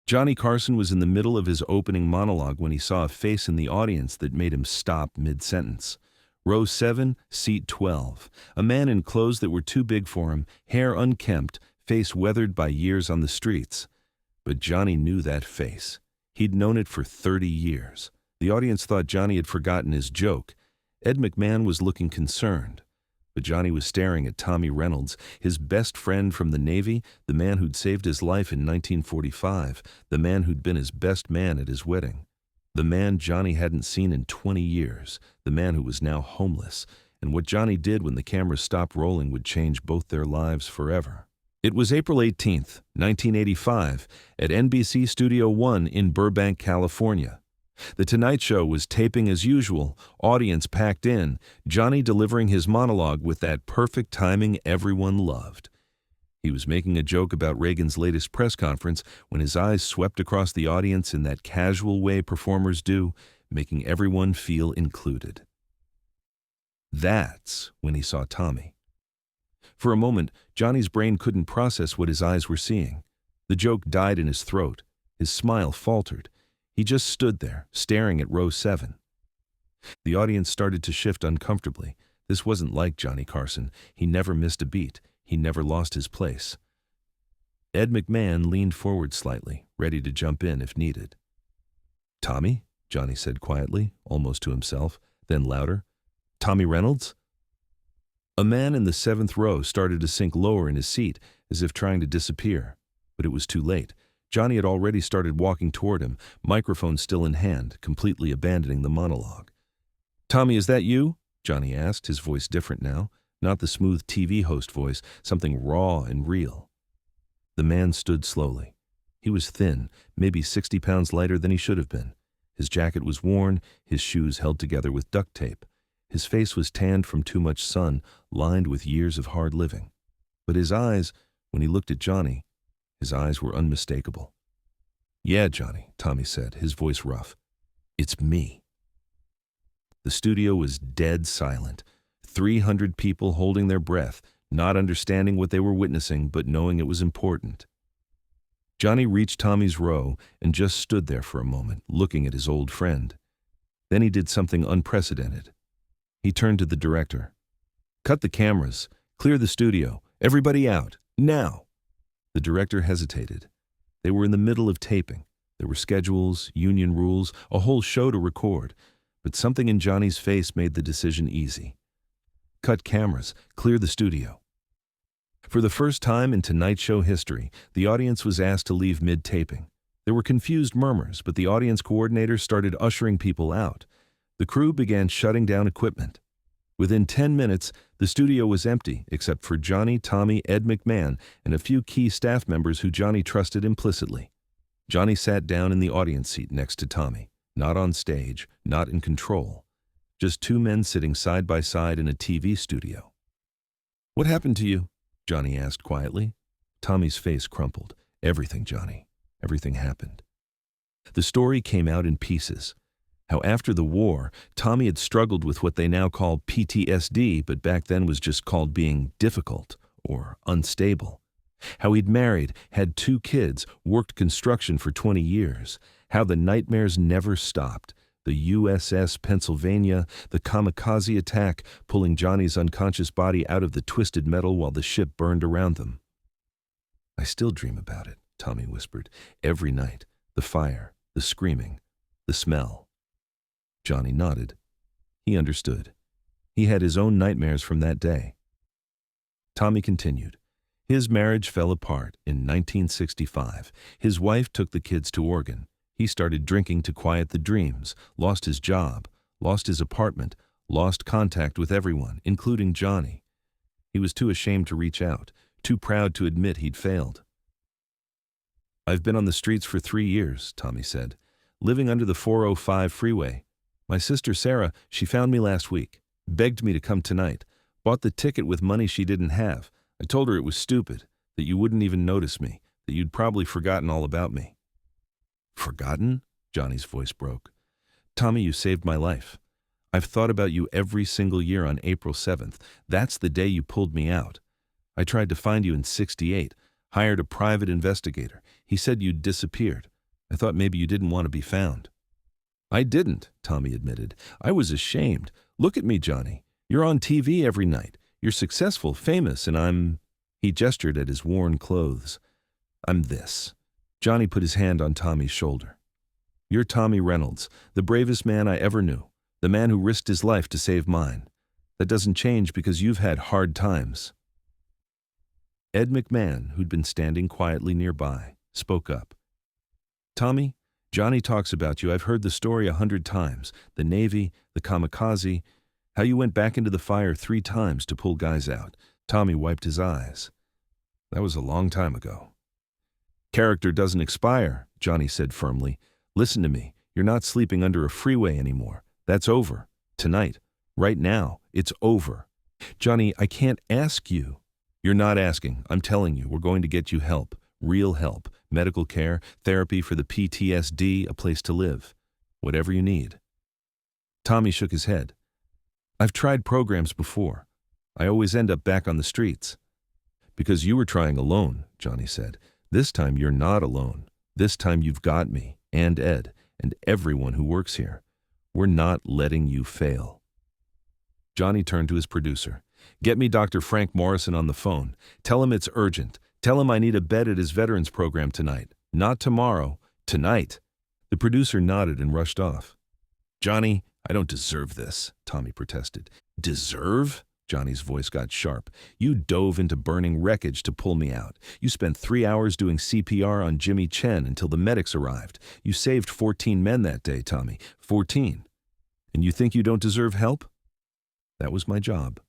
Johnny Carson was in the middle of his opening monologue when he saw a face in the audience that made him stop mid-sentence. Row 7, seat 12. A man in clothes that were too big for him, hair unkempt, face weathered by years on the streets. But Johnny knew that face. He'd known it for 30 years. The audience thought Johnny had forgotten his joke. Ed McMahon was looking concerned. But Johnny was staring at Tommy Reynolds, his best friend from the Navy, the man who'd saved his life in 1945, the man who'd been his best man at his wedding. The man Johnny hadn't seen in 20 years, the man who was now homeless, and what Johnny did when the cameras stopped rolling would change both their lives forever. It was April 18th, 1985, at NBC Studio One in Burbank, California. The Tonight Show was taping as usual, audience packed in, Johnny delivering his monologue with that perfect timing everyone loved. He was making a joke about Reagan's latest press conference when his eyes swept across the audience in that casual way performers do, making everyone feel included. That's when he saw Tommy. For a moment, Johnny's brain couldn't process what his eyes were seeing. The joke died in his throat. His smile faltered. He just stood there, staring at row 7. The audience started to shift uncomfortably. This wasn't like Johnny Carson. He never missed a beat. He never lost his place. Ed McMahon leaned forward slightly, ready to jump in if needed. "Tommy?" Johnny said quietly, almost to himself, then louder. "Tommy Reynolds?" A man in the 7th row started to sink lower in his seat, as if trying to disappear. But it was too late. Johnny had already started walking toward him, microphone still in hand, completely abandoning the monologue. "Tommy, is that you?" Johnny asked, his voice different now. Not the smooth TV host voice, something raw and real. The man stood slowly. He was thin, maybe 60 pounds lighter than he should have been. His jacket was worn, his shoes held together with duct tape. His face was tanned from too much sun, lined with years of hard living. But his eyes, when he looked at Johnny, his eyes were unmistakable. "Yeah, Johnny," Tommy said, his voice rough. "It's me." The studio was dead silent. 300 people holding their breath, not understanding what they were witnessing, but knowing it was important. Johnny reached Tommy's row and just stood there for a moment, looking at his old friend. Then he did something unprecedented. He turned to the director. "Cut the cameras. Clear the studio. Everybody out. Now." The director hesitated. They were in the middle of taping. There were schedules, union rules, a whole show to record. But something in Johnny's face made the decision easy. Cut cameras. Clear the studio. For the first time in Tonight Show history, the audience was asked to leave mid-taping. There were confused murmurs, but the audience coordinator started ushering people out. The crew began shutting down equipment. Within 10 minutes, the studio was empty, except for Johnny, Tommy, Ed McMahon, and a few key staff members who Johnny trusted implicitly. Johnny sat down in the audience seat next to Tommy, not on stage, not in control. Just two men sitting side by side in a TV studio. "What happened to you?" Johnny asked quietly. Tommy's face crumpled. "Everything, Johnny. Everything happened." The story came out in pieces. How after the war, Tommy had struggled with what they now call PTSD, but back then was just called being difficult or unstable. How he'd married, had 2 kids, worked construction for 20 years. How the nightmares never stopped. The USS Pennsylvania, the kamikaze attack, pulling Johnny's unconscious body out of the twisted metal while the ship burned around them. "I still dream about it," Tommy whispered. "Every night. The fire, the screaming, the smell." Johnny nodded. He understood. He had his own nightmares from that day. Tommy continued. His marriage fell apart in 1965. His wife took the kids to Oregon. He started drinking to quiet the dreams, lost his job, lost his apartment, lost contact with everyone, including Johnny. He was too ashamed to reach out, too proud to admit he'd failed. "I've been on the streets for 3 years," Tommy said, "living under the 405 freeway. My sister Sarah, she found me last week, begged me to come tonight, bought the ticket with money she didn't have. I told her it was stupid, that you wouldn't even notice me, that you'd probably forgotten all about me." "Forgotten?" Johnny's voice broke. "Tommy, you saved my life. I've thought about you every single year on April 7th. That's the day you pulled me out. I tried to find you in '68, hired a private investigator. He said you'd disappeared. I thought maybe you didn't want to be found." "I didn't," Tommy admitted. "I was ashamed. Look at me, Johnny. You're on TV every night. You're successful, famous, and I'm—" He gestured at his worn clothes. "I'm this." Johnny put his hand on Tommy's shoulder. "You're Tommy Reynolds, the bravest man I ever knew, the man who risked his life to save mine. That doesn't change because you've had hard times." Ed McMahon, who'd been standing quietly nearby, spoke up. "Tommy, Johnny talks about you. I've heard the story 100 times. The Navy, the kamikaze, how you went back into the fire 3 times to pull guys out." Tommy wiped his eyes. "That was a long time ago." "Character doesn't expire," Johnny said firmly. "Listen to me. You're not sleeping under a freeway anymore. That's over. Tonight. Right now. It's over." "Johnny, I can't ask you." "You're not asking. I'm telling you, we're going to get you help. Real help. Medical care, therapy for the PTSD, a place to live. Whatever you need." Tommy shook his head. "I've tried programs before. I always end up back on the streets." "Because you were trying alone," Johnny said. "This time you're not alone. This time you've got me, and Ed, and everyone who works here. We're not letting you fail." Johnny turned to his producer. "Get me Dr. Frank Morrison on the phone. Tell him it's urgent. Tell him I need a bed at his veterans program tonight. Not tomorrow. Tonight." The producer nodded and rushed off. "Johnny, I don't deserve this," Tommy protested. "Deserve?" Johnny's voice got sharp. "You dove into burning wreckage to pull me out. You spent 3 hours doing CPR on Jimmy Chen until the medics arrived. You saved 14 men that day, Tommy. 14. And you think you don't deserve help? That was my job.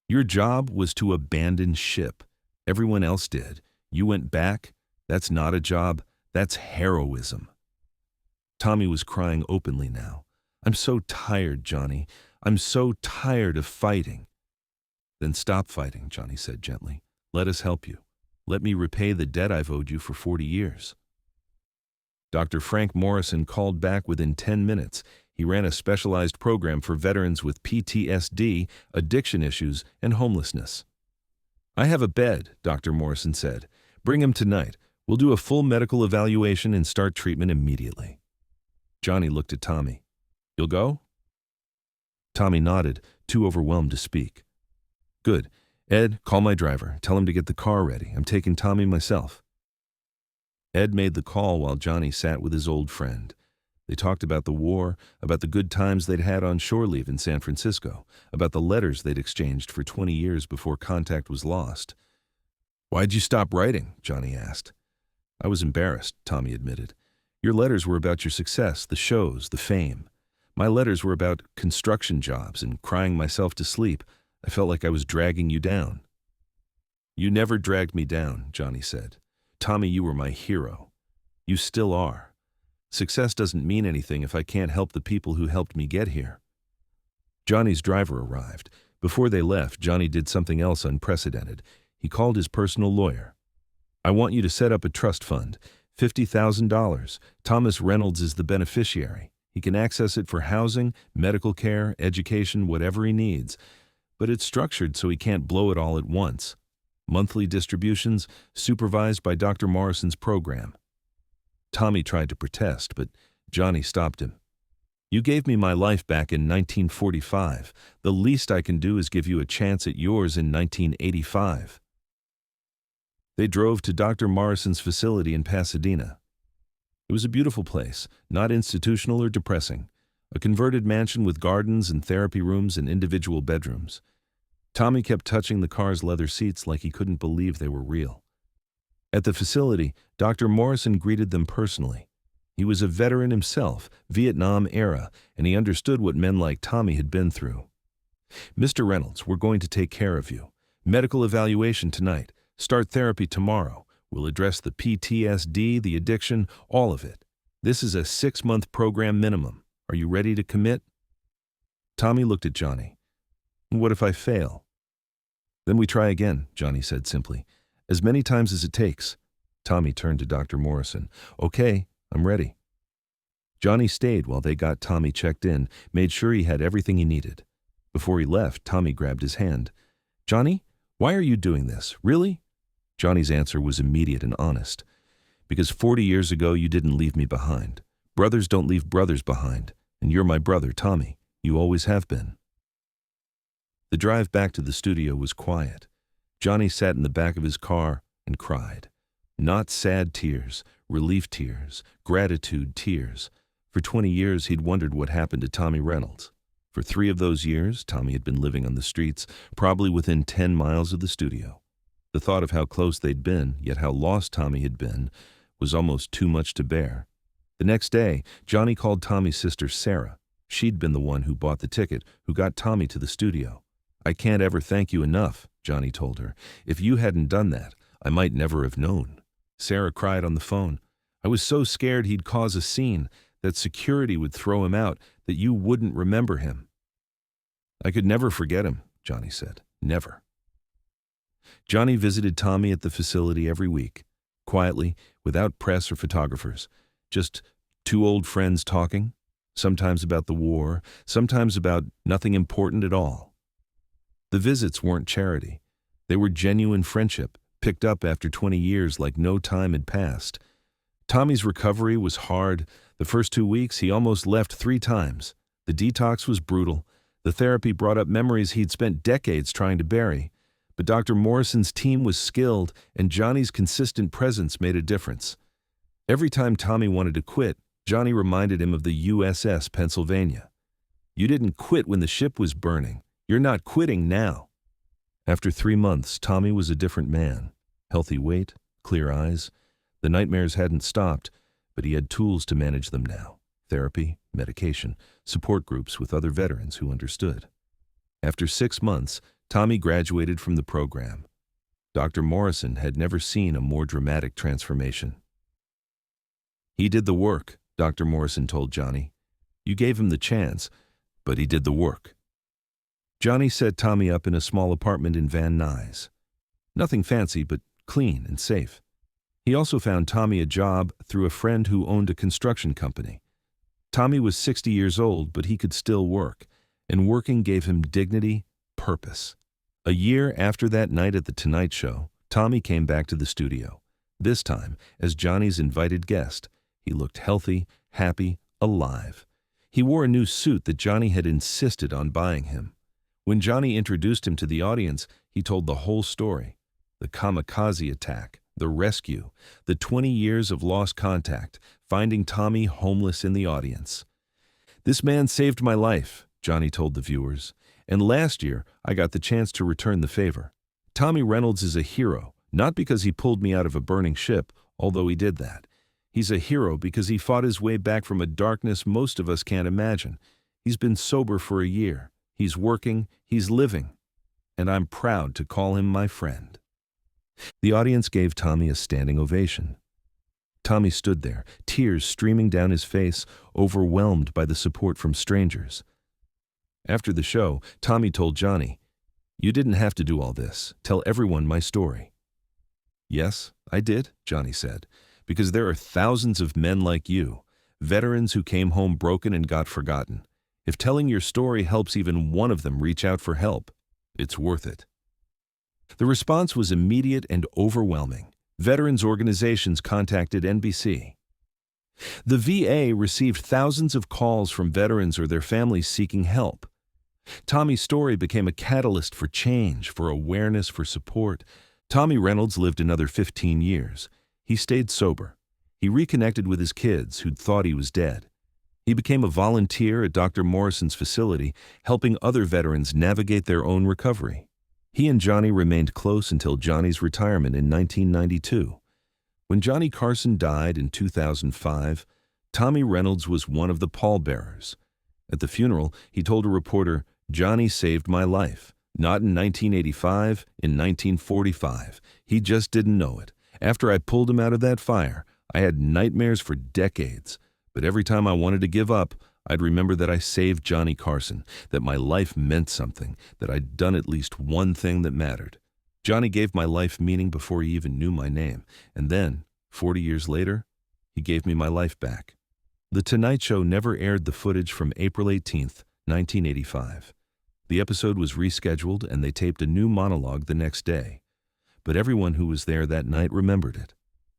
Your job was to abandon ship. Everyone else did. You went back. That's not a job. That's heroism." Tommy was crying openly now. "I'm so tired, Johnny. I'm so tired of fighting." "Then stop fighting," Johnny said gently. "Let us help you. Let me repay the debt I've owed you for 40 years. Dr. Frank Morrison called back within 10 minutes. He ran a specialized program for veterans with PTSD, addiction issues, and homelessness. "I have a bed," Dr. Morrison said. "Bring him tonight. We'll do a full medical evaluation and start treatment immediately." Johnny looked at Tommy. "You'll go?" Tommy nodded, too overwhelmed to speak. "Good. Ed, call my driver. Tell him to get the car ready. I'm taking Tommy myself." Ed made the call while Johnny sat with his old friend. They talked about the war, about the good times they'd had on shore leave in San Francisco, about the letters they'd exchanged for 20 years before contact was lost. "Why'd you stop writing?" Johnny asked. "I was embarrassed," Tommy admitted. "Your letters were about your success, the shows, the fame. My letters were about construction jobs and crying myself to sleep. I felt like I was dragging you down." "You never dragged me down," Johnny said. "Tommy, you were my hero. You still are. Success doesn't mean anything if I can't help the people who helped me get here." Johnny's driver arrived. Before they left, Johnny did something else unprecedented. He called his personal lawyer. "I want you to set up a trust fund. $50,000. Thomas Reynolds is the beneficiary. He can access it for housing, medical care, education, whatever he needs. But it's structured so he can't blow it all at once. Monthly distributions, supervised by Dr. Morrison's program." Tommy tried to protest, but Johnny stopped him. "You gave me my life back in 1945. The least I can do is give you a chance at yours in 1985. They drove to Dr. Morrison's facility in Pasadena. It was a beautiful place, not institutional or depressing. A converted mansion with gardens and therapy rooms and individual bedrooms. Tommy kept touching the car's leather seats like he couldn't believe they were real. At the facility, Dr. Morrison greeted them personally. He was a veteran himself, Vietnam era, and he understood what men like Tommy had been through. "Mr. Reynolds, we're going to take care of you. Medical evaluation tonight. Start therapy tomorrow. We'll address the PTSD, the addiction, all of it. This is a 6-month program minimum. Are you ready to commit?" Tommy looked at Johnny. "What if I fail?" "Then we try again," Johnny said simply. "As many times as it takes." Tommy turned to Dr. Morrison. "Okay, I'm ready." Johnny stayed while they got Tommy checked in, made sure he had everything he needed. Before he left, Tommy grabbed his hand. "Johnny, why are you doing this? Really?" Johnny's answer was immediate and honest. Because 40 years ago you didn't leave me behind. Brothers don't leave brothers behind, and you're my brother, Tommy. You always have been." The drive back to the studio was quiet. Johnny sat in the back of his car and cried. Not sad tears, relief tears, gratitude tears. For 20 years he'd wondered what happened to Tommy Reynolds. For 3 of those years, Tommy had been living on the streets, probably within 10 miles of the studio. The thought of how close they'd been, yet how lost Tommy had been, was almost too much to bear. The next day, Johnny called Tommy's sister Sarah. She'd been the one who bought the ticket, who got Tommy to the studio. "I can't ever thank you enough," Johnny told her. "If you hadn't done that, I might never have known." Sarah cried on the phone. "I was so scared he'd cause a scene, that security would throw him out, that you wouldn't remember him." "I could never forget him," Johnny said. "Never." Johnny visited Tommy at the facility every week, quietly, without press or photographers, just 2 old friends talking, sometimes about the war, sometimes about nothing important at all. The visits weren't charity. They were genuine friendship, picked up after 20 years like no time had passed. Tommy's recovery was hard. The first 2 weeks, he almost left 3 times. The detox was brutal. The therapy brought up memories he'd spent decades trying to bury. But Dr. Morrison's team was skilled, and Johnny's consistent presence made a difference. Every time Tommy wanted to quit, Johnny reminded him of the USS Pennsylvania. "You didn't quit when the ship was burning. You're not quitting now." After 3 months, Tommy was a different man. Healthy weight, clear eyes. The nightmares hadn't stopped, but he had tools to manage them now. Therapy, medication, support groups with other veterans who understood. After 6 months, Tommy graduated from the program. Dr. Morrison had never seen a more dramatic transformation. "He did the work," Dr. Morrison told Johnny. "You gave him the chance, but he did the work." Johnny set Tommy up in a small apartment in Van Nuys. Nothing fancy, but clean and safe. He also found Tommy a job through a friend who owned a construction company. Tommy was 60 years old, but he could still work, and working gave him dignity, purpose. A year after that night at The Tonight Show, Tommy came back to the studio. This time, as Johnny's invited guest, he looked healthy, happy, alive. He wore a new suit that Johnny had insisted on buying him. When Johnny introduced him to the audience, he told the whole story. The kamikaze attack, the rescue, the 20 years of lost contact, finding Tommy homeless in the audience. "This man saved my life," Johnny told the viewers, "and last year I got the chance to return the favor. Tommy Reynolds is a hero, not because he pulled me out of a burning ship, although he did that. He's a hero because he fought his way back from a darkness most of us can't imagine. He's been sober for a year. He's working, he's living, and I'm proud to call him my friend." The audience gave Tommy a standing ovation. Tommy stood there, tears streaming down his face, overwhelmed by the support from strangers. After the show, Tommy told Johnny, "You didn't have to do all this. Tell everyone my story." "Yes, I did," Johnny said, "because there are thousands of men like you, veterans who came home broken and got forgotten. If telling your story helps even one of them reach out for help, it's worth it." The response was immediate and overwhelming. Veterans organizations contacted NBC. The VA received thousands of calls from veterans or their families seeking help. Tommy's story became a catalyst for change, for awareness, for support. Tommy Reynolds lived another 15 years. He stayed sober. He reconnected with his kids who'd thought he was dead. He became a volunteer at Dr. Morrison's facility, helping other veterans navigate their own recovery. He and Johnny remained close until Johnny's retirement in 1992. When Johnny Carson died in 2005, Tommy Reynolds was one of the pallbearers. At the funeral, he told a reporter, "Johnny saved my life. Not in 1985, in 1945. He just didn't know it. After I pulled him out of that fire, I had nightmares for decades. But every time I wanted to give up, I'd remember that I saved Johnny Carson, that my life meant something, that I'd done at least one thing that mattered. Johnny gave my life meaning before he even knew my name. And then, 40 years later, he gave me my life back." The Tonight Show never aired the footage from April 18, 1985. The episode was rescheduled and they taped a new monologue the next day. But everyone who was there that night remembered it.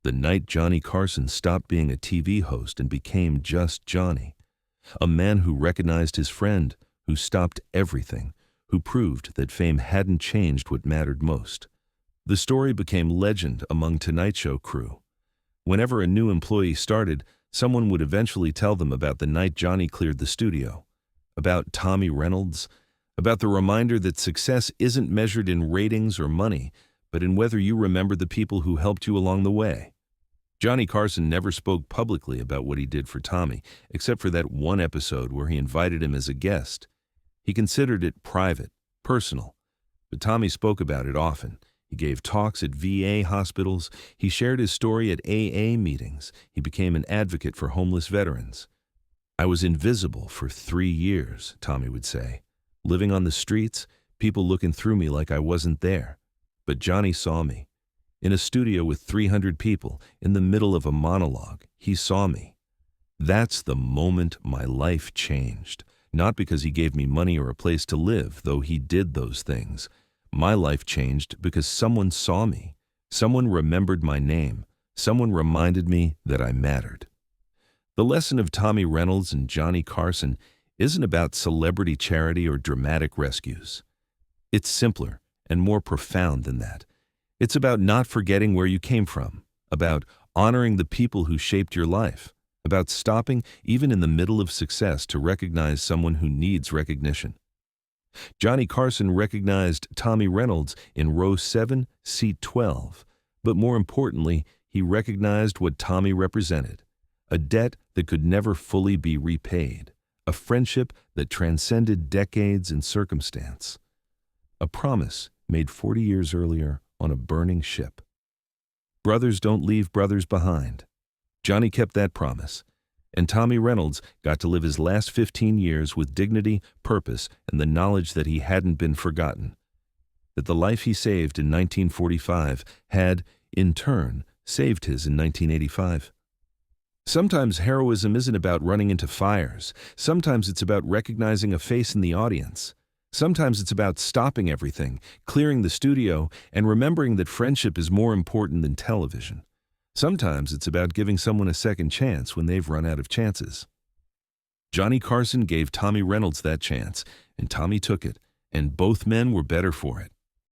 The night Johnny Carson stopped being a TV host and became just Johnny. A man who recognized his friend, who stopped everything, who proved that fame hadn't changed what mattered most. The story became legend among Tonight Show crew. Whenever a new employee started, someone would eventually tell them about the night Johnny cleared the studio, about Tommy Reynolds, about the reminder that success isn't measured in ratings or money, but in whether you remember the people who helped you along the way. Johnny Carson never spoke publicly about what he did for Tommy, except for that one episode where he invited him as a guest. He considered it private, personal, but Tommy spoke about it often. He gave talks at VA hospitals. He shared his story at AA meetings. He became an advocate for homeless veterans. "I was invisible for 3 years," Tommy would say. "Living on the streets, people looking through me like I wasn't there. But Johnny saw me. In a studio with 300 people, in the middle of a monologue, he saw me. That's the moment my life changed. Not because he gave me money or a place to live, though he did those things. My life changed because someone saw me. Someone remembered my name. Someone reminded me that I mattered." The lesson of Tommy Reynolds and Johnny Carson isn't about celebrity charity or dramatic rescues. It's simpler and more profound than that. It's about not forgetting where you came from, about honoring the people who shaped your life, about stopping even in the middle of success to recognize someone who needs recognition. Johnny Carson recognized Tommy Reynolds in row 7, seat 12, but more importantly, he recognized what Tommy represented, a debt that could never fully be repaid, a friendship that transcended decades and circumstance, a promise made 40 years earlier on a burning ship. Brothers don't leave brothers behind. Johnny kept that promise, and Tommy Reynolds got to live his last 15 years with dignity, purpose, and the knowledge that he hadn't been forgotten, that the life he saved in 1945 had, in turn, saved his in 1985. Sometimes heroism isn't about running into fires. Sometimes it's about recognizing a face in the audience. Sometimes it's about stopping everything, clearing the studio, and remembering that friendship is more important than television. Sometimes it's about giving someone a second chance when they've run out of chances. Johnny Carson gave Tommy Reynolds that chance, and Tommy took it, and both men were better for it.